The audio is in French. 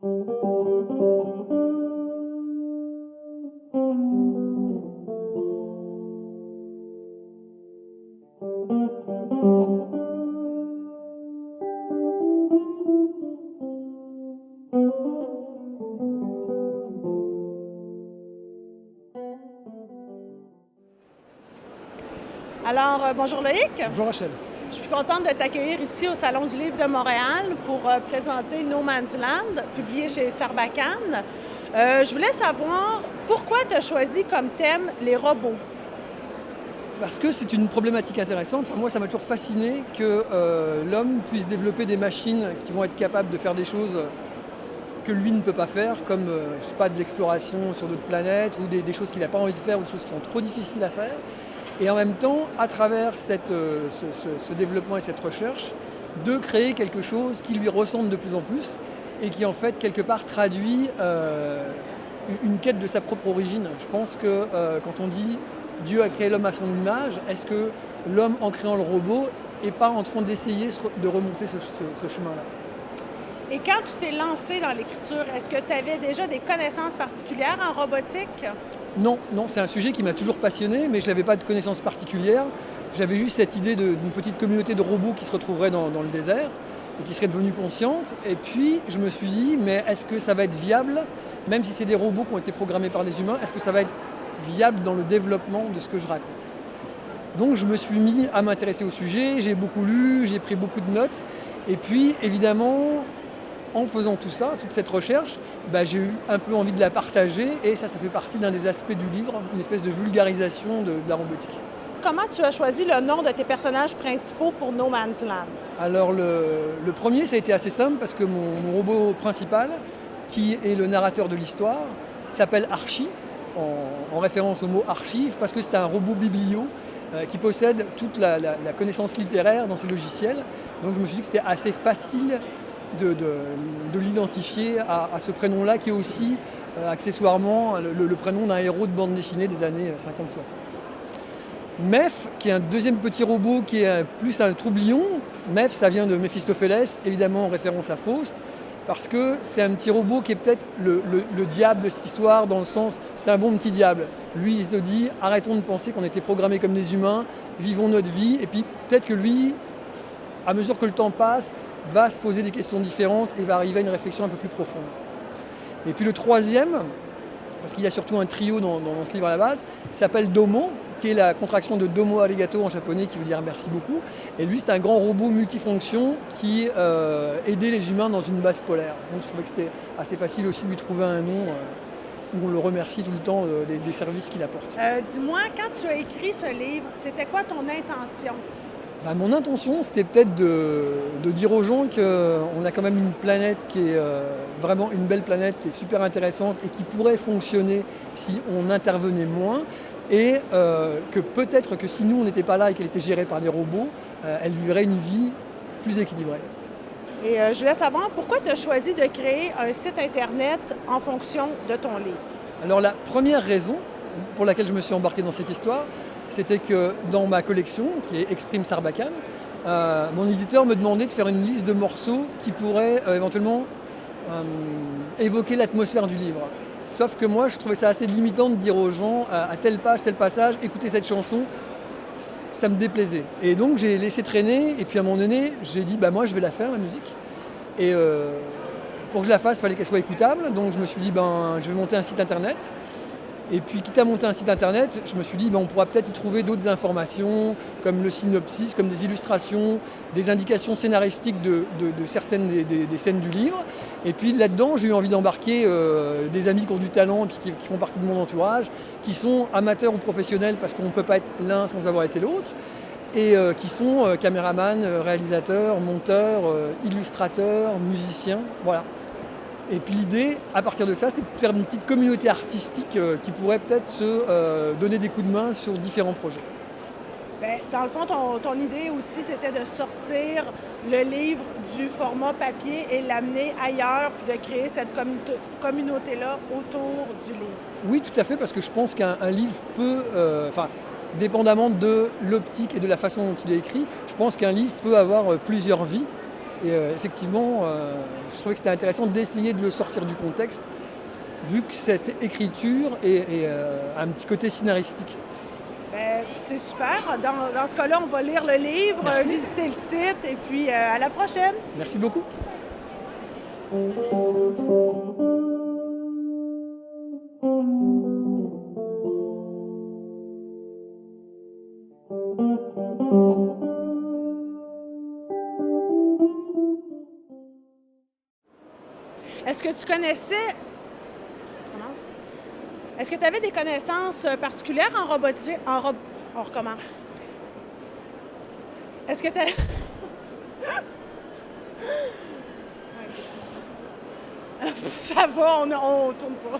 Alors, bonjour Loïc. Bonjour Rachel. Je suis contente de t'accueillir ici au Salon du Livre de Montréal pour présenter No Man's Land, publié chez Sarbacane. Je voulais savoir pourquoi tu as choisi comme thème les robots. Parce que c'est une problématique intéressante. Enfin, moi, ça m'a toujours fasciné que l'homme puisse développer des machines qui vont être capables de faire des choses que lui ne peut pas faire, comme je sais pas, de l'exploration sur d'autres planètes ou des choses qu'il n'a pas envie de faire ou des choses qui sont trop difficiles à faire. Et en même temps, à travers ce développement et cette recherche, de créer quelque chose qui lui ressemble de plus en plus et qui en fait quelque part traduit une quête de sa propre origine. Je pense que quand on dit Dieu a créé l'homme à son image, est-ce que l'homme en créant le robot n'est pas en train d'essayer de remonter ce chemin-là? Et quand tu t'es lancé dans l'écriture, est-ce que tu avais déjà des connaissances particulières en robotique? Non, c'est un sujet qui m'a toujours passionné, mais je n'avais pas de connaissances particulières. J'avais juste cette idée d'une petite communauté de robots qui se retrouverait dans le désert et qui serait devenue consciente. Et puis je me suis dit, mais est-ce que ça va être viable, même si c'est des robots qui ont été programmés par des humains, est-ce que ça va être viable dans le développement de ce que je raconte? Donc je me suis mis à m'intéresser au sujet, j'ai beaucoup lu, j'ai pris beaucoup de notes. Et puis évidemment, en faisant tout ça, toute cette recherche, j'ai eu un peu envie de la partager et ça fait partie d'un des aspects du livre, une espèce de vulgarisation de la robotique. Comment tu as choisi le nom de tes personnages principaux pour No Man's Land? Alors le premier, ça a été assez simple parce que mon robot principal, qui est le narrateur de l'histoire, s'appelle Archie, en référence au mot archive, parce que c'est un robot biblio qui possède toute la connaissance littéraire dans ses logiciels. Donc je me suis dit que c'était assez facile de l'identifier à ce prénom-là, qui est aussi accessoirement le prénom d'un héros de bande dessinée des années 50-60. Meph, qui est un deuxième petit robot qui est plus un troublion. Meph, ça vient de Méphistophélès, évidemment en référence à Faust, parce que c'est un petit robot qui est peut-être le diable de cette histoire, dans le sens, c'est un bon petit diable. Lui, il se dit, arrêtons de penser qu'on était programmés comme des humains, vivons notre vie, et puis peut-être que lui, à mesure que le temps passe, va se poser des questions différentes et va arriver à une réflexion un peu plus profonde. Et puis le troisième, parce qu'il y a surtout un trio dans ce livre à la base, s'appelle Domo, qui est la contraction de Domo arigato en japonais, qui veut dire merci beaucoup. Et lui, c'est un grand robot multifonction qui aidait les humains dans une base polaire. Donc je trouvais que c'était assez facile aussi de lui trouver un nom où on le remercie tout le temps des services qu'il apporte. Dis-moi, quand tu as écrit ce livre, c'était quoi ton intention? Mon intention, c'était peut-être de dire aux gens qu'on a quand même une planète qui est vraiment une belle planète, qui est super intéressante et qui pourrait fonctionner si on intervenait moins. Et que peut-être que si nous, on n'était pas là et qu'elle était gérée par des robots, elle vivrait une vie plus équilibrée. Et je voulais savoir pourquoi tu as choisi de créer un site Internet en fonction de ton livre? Alors la première raison pour laquelle je me suis embarqué dans cette histoire, c'était que dans ma collection, qui est Exprime Sarbacane, mon éditeur me demandait de faire une liste de morceaux qui pourraient éventuellement évoquer l'atmosphère du livre. Sauf que moi, je trouvais ça assez limitant de dire aux gens, à telle page, tel passage, écoutez cette chanson, ça me déplaisait. Et donc j'ai laissé traîner, et puis à un moment donné, j'ai dit, moi je vais la faire, la musique. Et pour que je la fasse, il fallait qu'elle soit écoutable, donc je me suis dit, je vais monter un site internet. Et puis, quitte à monter un site internet, je me suis dit, on pourra peut-être y trouver d'autres informations, comme le synopsis, comme des illustrations, des indications scénaristiques de certaines des scènes du livre. Et puis là-dedans, j'ai eu envie d'embarquer des amis qui ont du talent et qui font partie de mon entourage, qui sont amateurs ou professionnels, parce qu'on ne peut pas être l'un sans avoir été l'autre, et qui sont caméramans, réalisateurs, monteurs, illustrateurs, musiciens, voilà. Et puis l'idée, à partir de ça, c'est de faire une petite communauté artistique qui pourrait peut-être se donner des coups de main sur différents projets. Dans le fond, ton idée aussi, c'était de sortir le livre du format papier et l'amener ailleurs, puis de créer cette communauté-là autour du livre. Oui, tout à fait, parce que je pense qu'un livre peut, dépendamment de l'optique et de la façon dont il est écrit, je pense qu'un livre peut avoir plusieurs vies. Et effectivement, je trouvais que c'était intéressant d'essayer de le sortir du contexte, vu que cette écriture a un petit côté scénaristique. Ben, c'est super. Dans ce cas-là, on va lire le livre, Merci. visiter le site et puis à la prochaine. Merci beaucoup. Est-ce que tu connaissais... Commence. Est-ce que tu avais des connaissances particulières en robotique? On recommence. Est-ce que tu as... Ça va, on tourne pas.